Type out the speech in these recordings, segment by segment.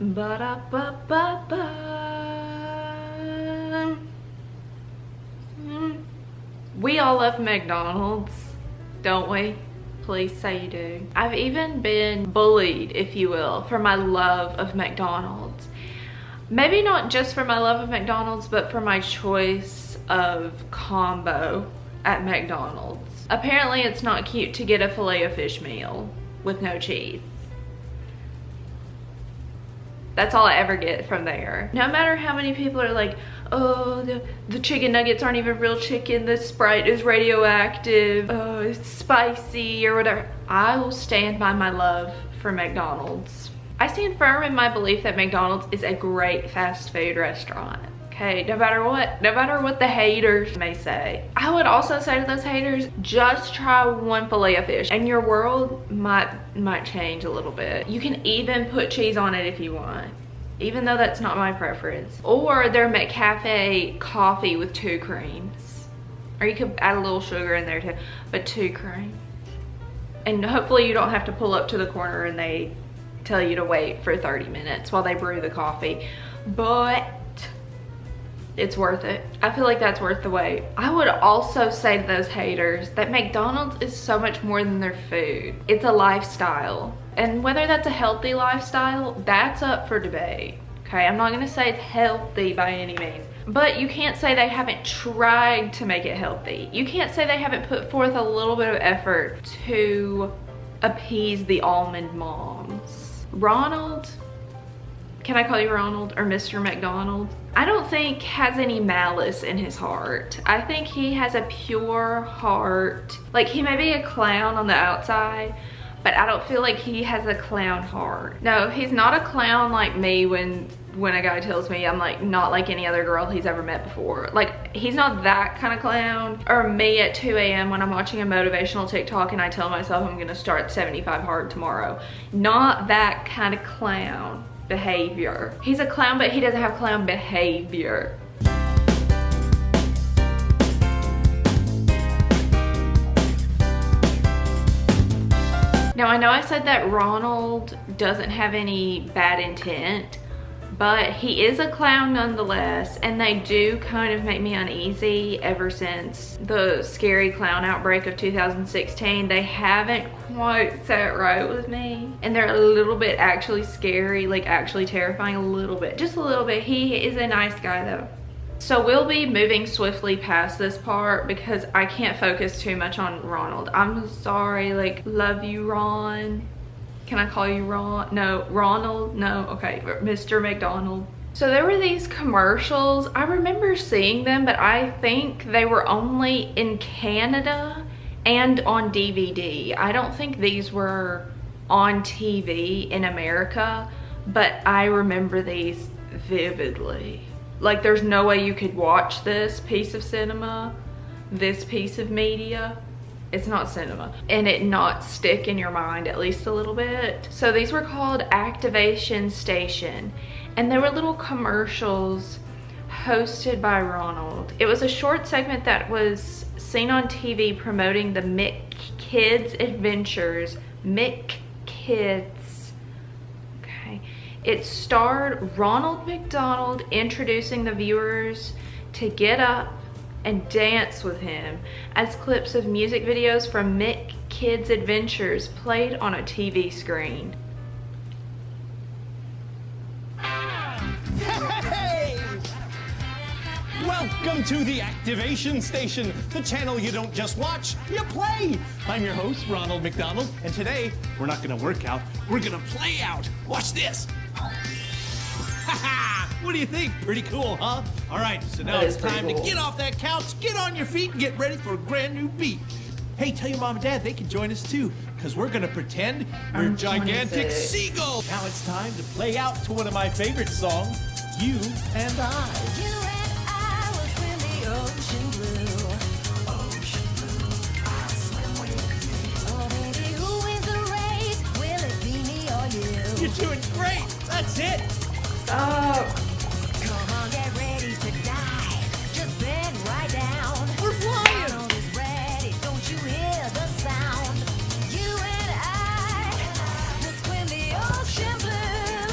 Ba-da-ba-ba-ba. We all love McDonald's, don't we? Please say you do. I've even been bullied, if you will, for my love of McDonald's. Maybe not just for my love of McDonald's, but for my choice of combo at McDonald's. Apparently it's not cute to get a Filet-O-Fish meal with no cheese. That's all I ever get from there. No matter how many people are like, oh, the chicken nuggets aren't even real chicken, the Sprite is radioactive, oh, it's spicy or whatever. I will stand by my love for McDonald's. I stand firm in my belief that McDonald's is a great fast food restaurant. Okay, no matter what the haters may say. I would also say to those haters, just try one Filet-O-Fish and your world might change a little bit. You can even put cheese on it if you want, even though that's not my preference. Or their McCafe coffee with 2 creams. Or you could add a little sugar in there too, but 2 creams. And hopefully you don't have to pull up to the corner and they tell you to wait for 30 minutes while they brew the coffee. But it's worth it. I feel like that's worth the wait. I would also say to those haters that McDonald's is so much more than their food. It's a lifestyle. And whether that's a healthy lifestyle, that's up for debate. Okay, I'm not gonna say it's healthy by any means, but you can't say they haven't tried to make it healthy. You can't say they haven't put forth a little bit of effort to appease the almond moms. Ronald, can I call you Ronald or Mr. McDonald? I don't think has any malice in his heart. I think he has a pure heart. Like, he may be a clown on the outside, but I don't feel like he has a clown heart. No, he's not a clown like me when a guy tells me I'm like not like any other girl he's ever met before. Like, he's not that kind of clown. Or me at 2 a.m. when I'm watching a motivational TikTok and I tell myself I'm gonna start 75 hard tomorrow. Not that kind of clown behavior. He's a clown, but he doesn't have clown behavior. Now, I know I said that Ronald doesn't have any bad intent, but he is a clown nonetheless, and they do kind of make me uneasy ever since the scary clown outbreak of 2016. They haven't quite sat right with me, and they're a little bit actually scary, like actually terrifying a little bit, just a little bit. He is a nice guy though. So we'll be moving swiftly past this part because I can't focus too much on Ronald. I'm sorry, like, love you, Ron. Can I call you Ron? No, Ronald? No, okay, Mr. McDonald. So there were these commercials. I remember seeing them, but I think they were only in Canada and on DVD. I don't think these were on TV in America, but I remember these vividly. Like, there's no way you could watch this piece of cinema, this piece of media, it's not cinema, and it not stick in your mind at least a little bit. So these were called Activation Station, and they were little commercials hosted by Ronald. It was a short segment that was seen on TV promoting the Mick Kids Adventures. Mick Kids. Okay. It starred Ronald McDonald introducing the viewers to get up and dance with him as clips of music videos from Mick Kids Adventures played on a TV screen. Hey! Welcome to the Activation Station, the channel you don't just watch, you play. I'm your host, Ronald McDonald, and today we're not gonna work out, we're gonna play out. Watch this. What do you think? Pretty cool, huh? All right, so now it's time to get off that couch, get on your feet, and get ready for a brand new beat. Hey, tell your mom and dad they can join us too, because we're gonna pretend we're gigantic seagulls. Now it's time to play out to one of my favorite songs, You and I. You and I will swim the ocean blue. Ocean blue, I'll swim with you. Oh, baby, who wins the race? Will it be me or you? You're doing great. That's it. Come on, get ready to dive. Just bend right down. We're flying. Ronald is ready. Don't you hear the sound? You and I will swim the ocean blue.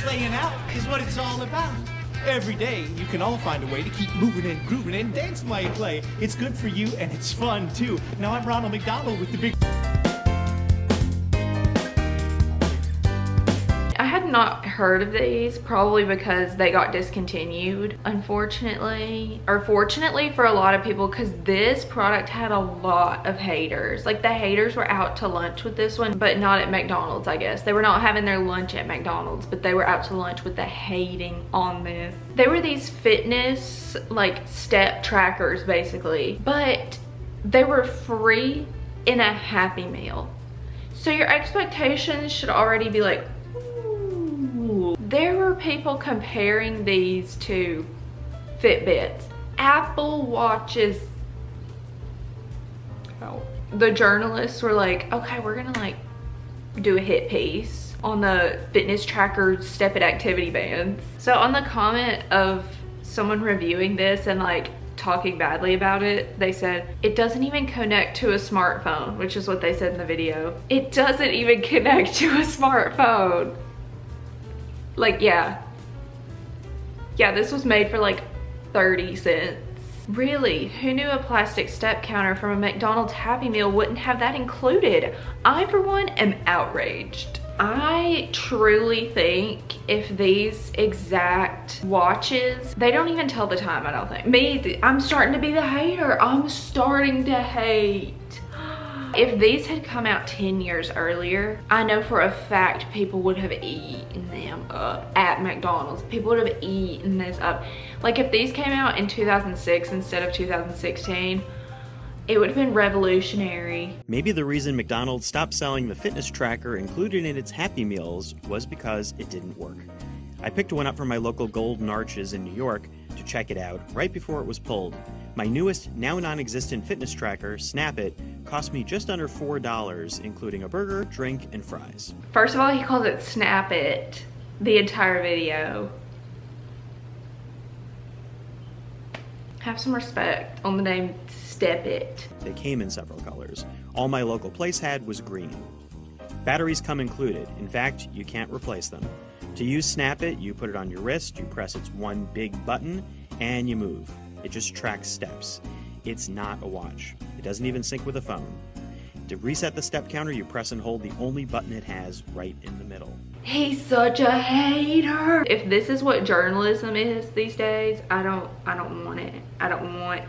slaying out is what it's all about. Every day, you can all find a way to keep moving and grooving and dancing while you play. It's good for you and it's fun too. Now I'm Ronald McDonald with the big... I had not heard of these, probably because they got discontinued, unfortunately, or fortunately for a lot of people, because this product had a lot of haters. Like, the haters were out to lunch with this one, but not at McDonald's, I guess. They were not having their lunch at McDonald's, but they were out to lunch with the hating on this. They were these fitness, like, step trackers, basically, but they were free in a Happy Meal. So your expectations should already be like, there were people comparing these to Fitbits, Apple Watches. Oh. The journalists were like, okay, we're gonna like do a hit piece on the fitness tracker Step It activity bands. So on the comment of someone reviewing this and like talking badly about it, they said, it doesn't even connect to a smartphone, which is what they said in the video. It doesn't even connect to a smartphone. Like, yeah, this was made for like 30 cents. Really, who knew a plastic step counter from a McDonald's Happy Meal wouldn't have that included? I, for one, am outraged. I truly think if these exact watches, they don't even tell the time, I don't think. I'm starting to be the hater. I'm starting to hate. If these had come out 10 years earlier, I know for a fact people would have eaten them up at McDonald's. People would have eaten this up. Like, if these came out in 2006 instead of 2016, it would have been revolutionary. Maybe the reason McDonald's stopped selling the fitness tracker included in its Happy Meals was because it didn't work. I picked one up from my local Golden Arches in New York to check it out right before it was pulled. My newest, now non-existent fitness tracker, Snap It, cost me just under $4, including a burger, drink, and fries. First of all, he calls it Snap It the entire video. Have some respect on the name Step It. They came in several colors. All my local place had was green. Batteries come included. In fact, you can't replace them. To use Snap It, you put it on your wrist, you press its one big button, and you move. It just tracks steps. It's not a watch. It doesn't even sync with a phone. To reset the step counter, you press and hold the only button it has right in the middle. He's such a hater. If this is what journalism is these days, I don't want it. I don't want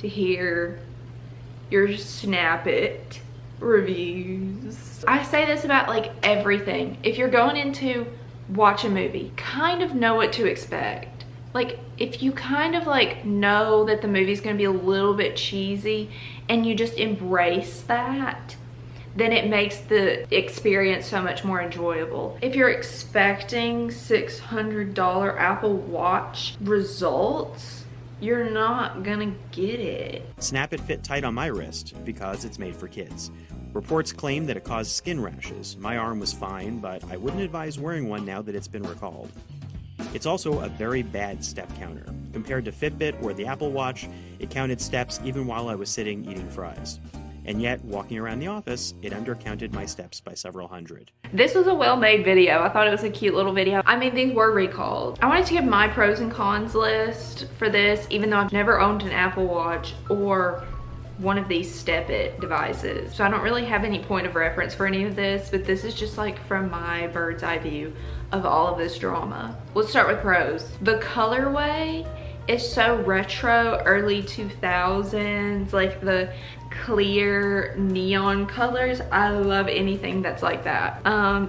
to hear your Snap It reviews. I say this about like everything. If you're going in to watch a movie, kind of know what to expect. Like, if you kind of like know that the movie's gonna be a little bit cheesy and you just embrace that, then it makes the experience so much more enjoyable. If you're expecting $600 Apple Watch results, you're not gonna get it. Snap It fit tight on my wrist because it's made for kids. Reports claim that it caused skin rashes. My arm was fine, but I wouldn't advise wearing one now that it's been recalled. It's also a very bad step counter. Compared to Fitbit or the Apple Watch, it counted steps even while I was sitting eating fries. And yet, walking around the office, it undercounted my steps by several hundred. This was a well-made video. I thought it was a cute little video. I mean, these were recalled. I wanted to give my pros and cons list for this, even though I've never owned an Apple Watch or one of these Step It devices. So I don't really have any point of reference for any of this, but this is just like from my bird's eye view of all of this drama. Let's start with pros. The colorway is so retro, early 2000s, like the clear neon colors. I love anything that's like that.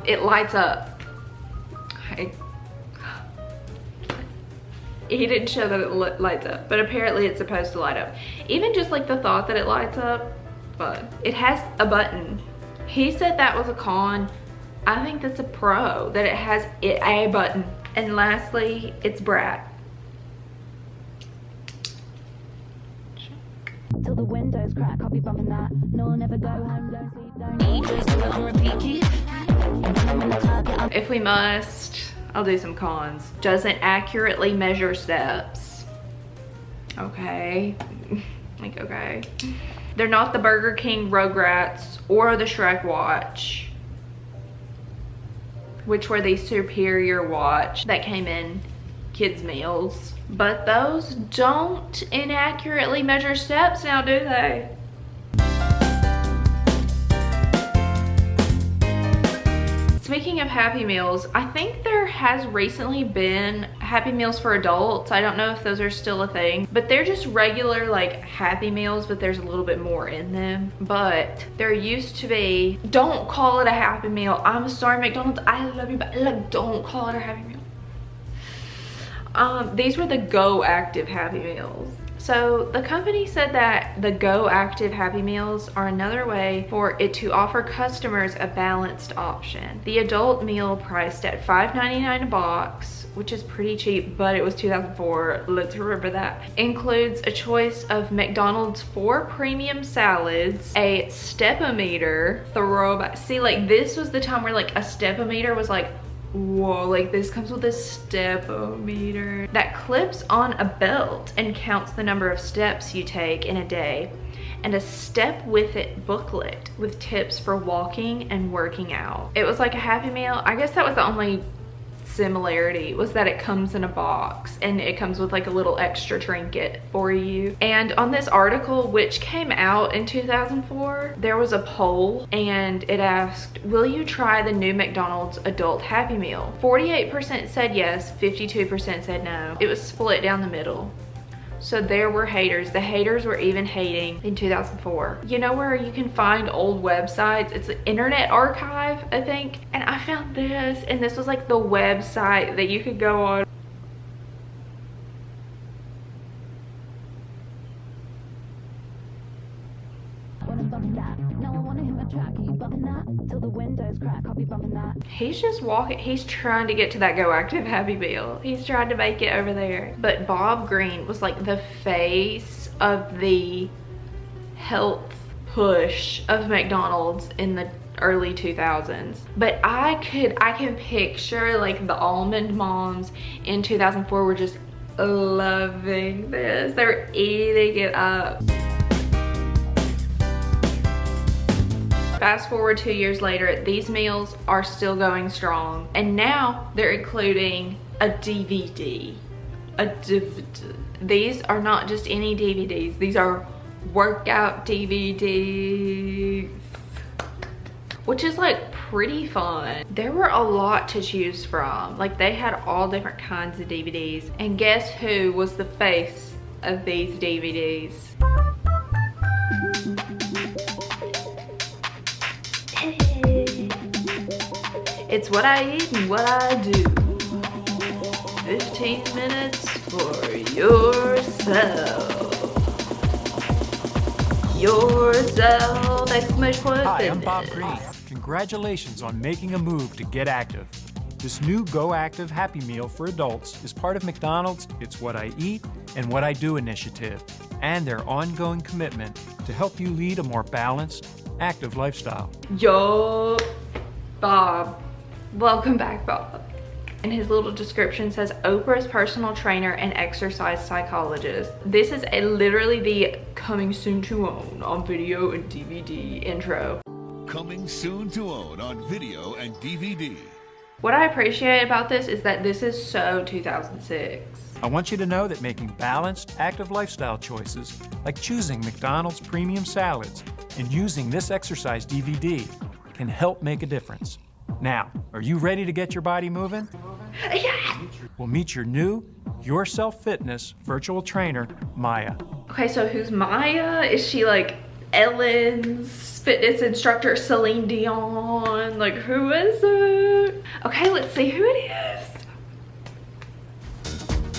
It lights up. He didn't show that it lights up, but apparently it's supposed to light up. Even just like the thought that it lights up, but it has a button. He said that was a con. I think that's a pro, that it has a button. And lastly, it's Brat. Till the windows crack, I'll be bumping that. No, I'll never go home, don't sleep, don't eat, just do it on repeat, keep. I'm in the club, yeah, I'm If we must, I'll do some cons. Doesn't accurately measure steps. Okay. Like, okay. They're not the Burger King Rugrats or the Shrek watch. which were the superior watch that came in kids meals. But those don't inaccurately measure steps now, do they? Speaking of Happy Meals, I think there has recently been Happy Meals for adults. I don't know if those are still a thing, but they're just regular like Happy Meals, but there's a little bit more in them. But there used to be, don't call it a Happy Meal. I'm sorry, McDonald's, I love you, but like, don't call it a Happy Meal. These were the Go Active Happy Meals. So the company said that the Go Active Happy Meals are another way for it to offer customers a balanced option. The adult meal priced at $5.99 a box, which is pretty cheap, but it was 2004, let's remember that, includes a choice of McDonald's 4 premium salads, a step-o-meter, throwback. See, like this was the time where like a step-o-meter was like, whoa, like this comes with a step-o-meter that clips on a belt and counts the number of steps you take in a day, and a Step With It booklet with tips for walking and working out. It was like a Happy Meal. I guess that was the only similarity, was that it comes in a box and it comes with like a little extra trinket for you. And on this article, which came out in 2004, there was a poll and it asked, will you try the new McDonald's adult Happy Meal? 48% said yes, 52% said no. It was split down the middle. So there were haters. The haters were even hating in 2004. You know where you can find old websites? It's the Internet Archive, I think. And I found this, and this was like the website that you could go on. He's just walking, he's trying to get to that Go Active Happy Meal. He's trying to make it over there. But Bob Green was like the face of the health push of McDonald's in the early 2000s. But I can picture like the almond moms in 2004 were just loving this. They're eating it up. Fast forward 2 years later, these meals are still going strong. And now they're including a DVD. These are not just any DVDs. These are workout DVDs, which is like pretty fun. There were a lot to choose from. Like they had all different kinds of DVDs. And guess who was the face of these DVDs? It's what I eat and what I do. 15 minutes for yourself. Yourself! Exclamation point. Hi, I'm Bob Green. Congratulations on making a move to get active. This new Go Active Happy Meal for adults is part of McDonald's It's What I Eat and What I Do initiative, and their ongoing commitment to help you lead a more balanced, active lifestyle. Yo, Bob. Welcome back, Bob. And his little description says Oprah's personal trainer and exercise psychologist. This is literally the coming soon to own on video and DVD intro. Coming soon to own on video and DVD. What I appreciate about this is that this is so 2006. I want you to know that making balanced, active lifestyle choices, like choosing McDonald's premium salads and using this exercise DVD, can help make a difference. Now, are you ready to get your body moving? Yeah. We'll meet your new Your Self Fitness virtual trainer, Maya. Okay, so who's Maya? Is she like Ellen's fitness instructor, Celine Dion? Like, who is it? Okay, let's see who it is.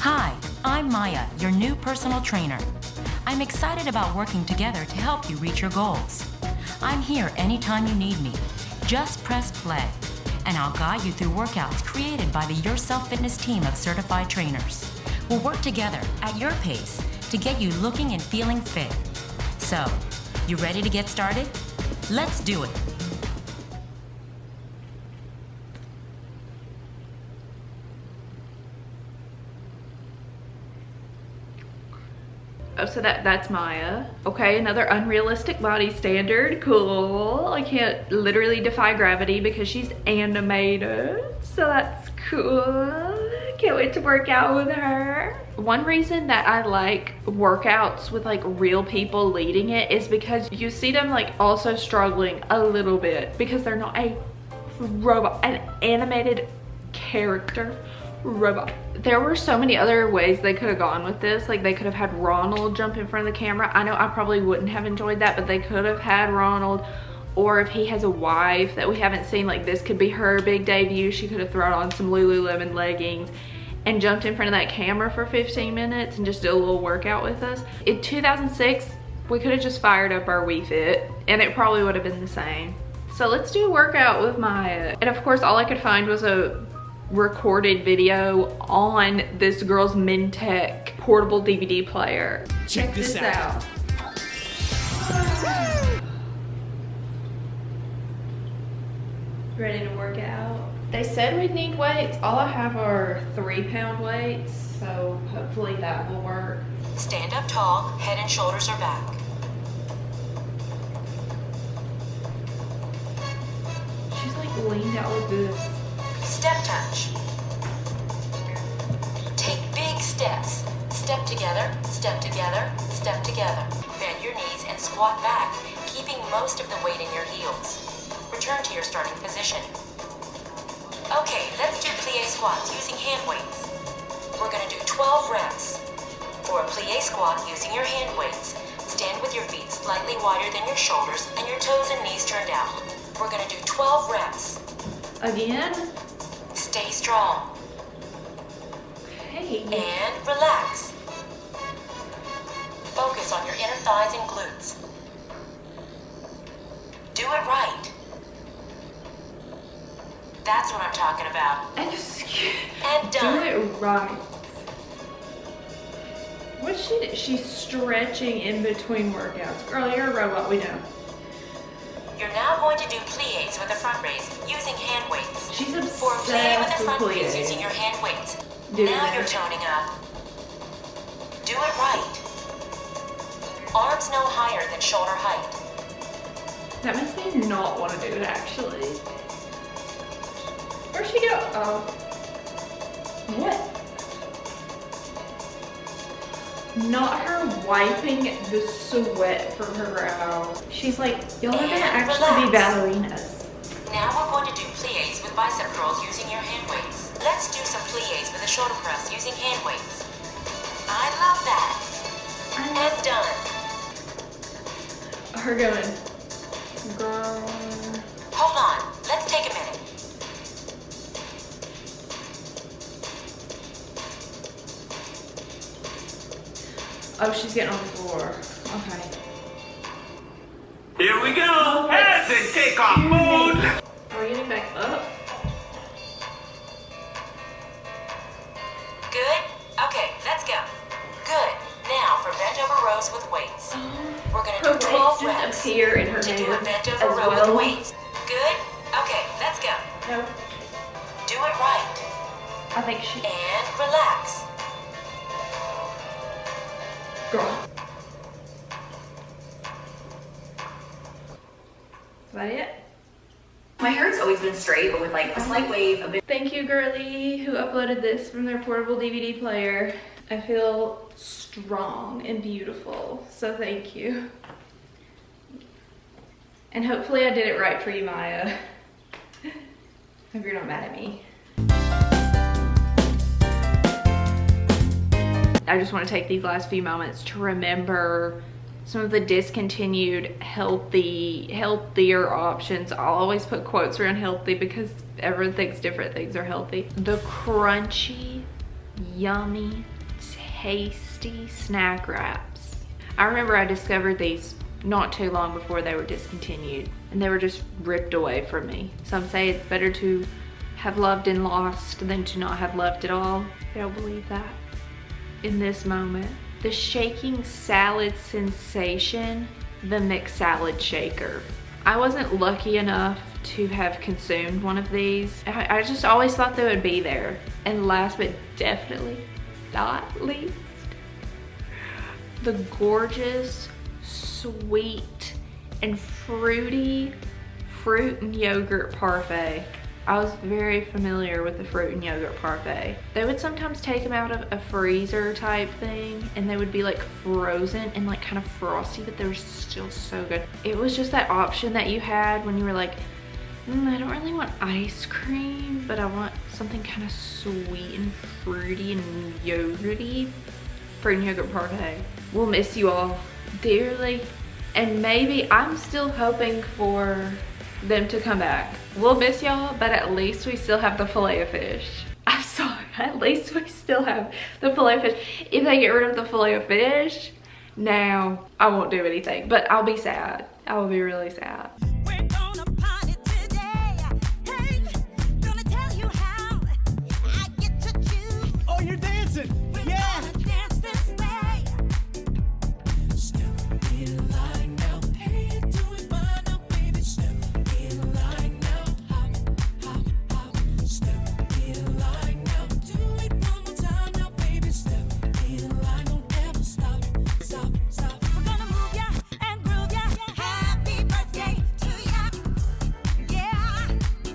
Hi, I'm Maya, your new personal trainer. I'm excited about working together to help you reach your goals. I'm here anytime you need me. Just press play, and I'll guide you through workouts created by the Your Self Fitness team of certified trainers. We'll work together at your pace to get you looking and feeling fit. So, you ready to get started? Let's do it. Oh, so that's Maya. Okay, another unrealistic body standard. Cool. I can't literally defy gravity because she's animated. So that's cool. Can't wait to work out with her. One reason that I like workouts with like real people leading it is because you see them like also struggling a little bit because they're not a robot, an animated character robot. There were so many other ways they could have gone with this. Like they could have had Ronald jump in front of the camera. I know I probably wouldn't have enjoyed that, but they could have had Ronald. Or if he has a wife that we haven't seen, like this could be her big debut. She could have thrown on some Lululemon leggings and jumped in front of that camera for 15 minutes and just did a little workout with us. In 2006, we could have just fired up our Wii Fit and it probably would have been the same. So let's do a workout with Maya. And of course, all I could find was a recorded video on this girl's Mintech portable DVD player. Check this out. Ready to work out? They said we'd need weights. All I have are 3-pound weights, so hopefully that will work. Stand up tall, head and shoulders are back. She's like leaned out like this. Step touch. Take big steps. Step together, step together, step together. Bend your knees and squat back, keeping most of the weight in your heels. Return to your starting position. Okay, let's do plie squats using hand weights. We're gonna do 12 reps. For a plie squat using your hand weights, stand with your feet slightly wider than your shoulders and your toes and knees turned out. We're gonna do 12 reps. Again? Stay strong. Okay. And relax. Focus on your inner thighs and glutes. Do it right. That's what I'm talking about. And Do done. it right. What's she do? She's stretching in between workouts. Girl, you're a robot, we know. You're now going to do plies with a front raise using hand weights. She's For a plie with obsessed a with front raise plies. using your hand weights. Do Now it. you're toning up. Do it right. Arms no higher than shoulder height. That makes me not want to do it, actually. Where'd she go? Oh. What? Not her wiping the sweat from her brow. She's like, y'all are gonna And actually be relax. ballerinas. Now we're going to do plies with bicep curls using your hand weights. Let's do some plies with a shoulder press using hand weights. I love that. And done. Her going, girl. Hold on. Let's take a minute. Oh, she's getting on the floor. Okay. Here we go! Maddison, take off mode! Are we getting back up? Good? Okay, let's go. Good. Now for bent over rows with weights. We're gonna Her do 12 weights just reps. appear in her To do a hands bent as over row well. with weights. Good? Okay, let's go. No, Do it right. I think she. And relax. Girl. Is that it? My hair's always been straight, but with like a slight wave, a bit. Thank you, girly, who uploaded this from their portable DVD player. I feel strong and beautiful, so thank you. And hopefully I did it right for you, Maya. Hope you're not mad at me. I just want to take these last few moments to remember some of the discontinued healthier options. I'll always put quotes around healthy because everyone thinks different things are healthy. The crunchy, yummy, tasty snack wraps. I remember I discovered these not too long before they were discontinued and they were just ripped away from me. Some say it's better to have loved and lost than to not have loved at all. I don't believe that in this moment. The shaking salad sensation, the mixed salad shaker. I wasn't lucky enough to have consumed one of these. I just always thought they would be there. And last but definitely not least, the gorgeous, sweet, and fruity fruit and yogurt parfait. I was very familiar with the fruit and yogurt parfait. They would sometimes take them out of a freezer type thing and they would be like frozen and like kind of frosty, but they were still so good. It was just that option that you had when you were like, I don't really want ice cream, but I want something kind of sweet and fruity and yogurty. Fruit and yogurt parfait. We'll miss you all dearly. And maybe I'm still hoping for them to come back. We'll miss y'all, but at least we still have the fillet of fish. I'm sorry, at least we still have the fillet of fish. If they get rid of the fillet of fish, now I won't do anything, but I'll be sad. I will be really sad.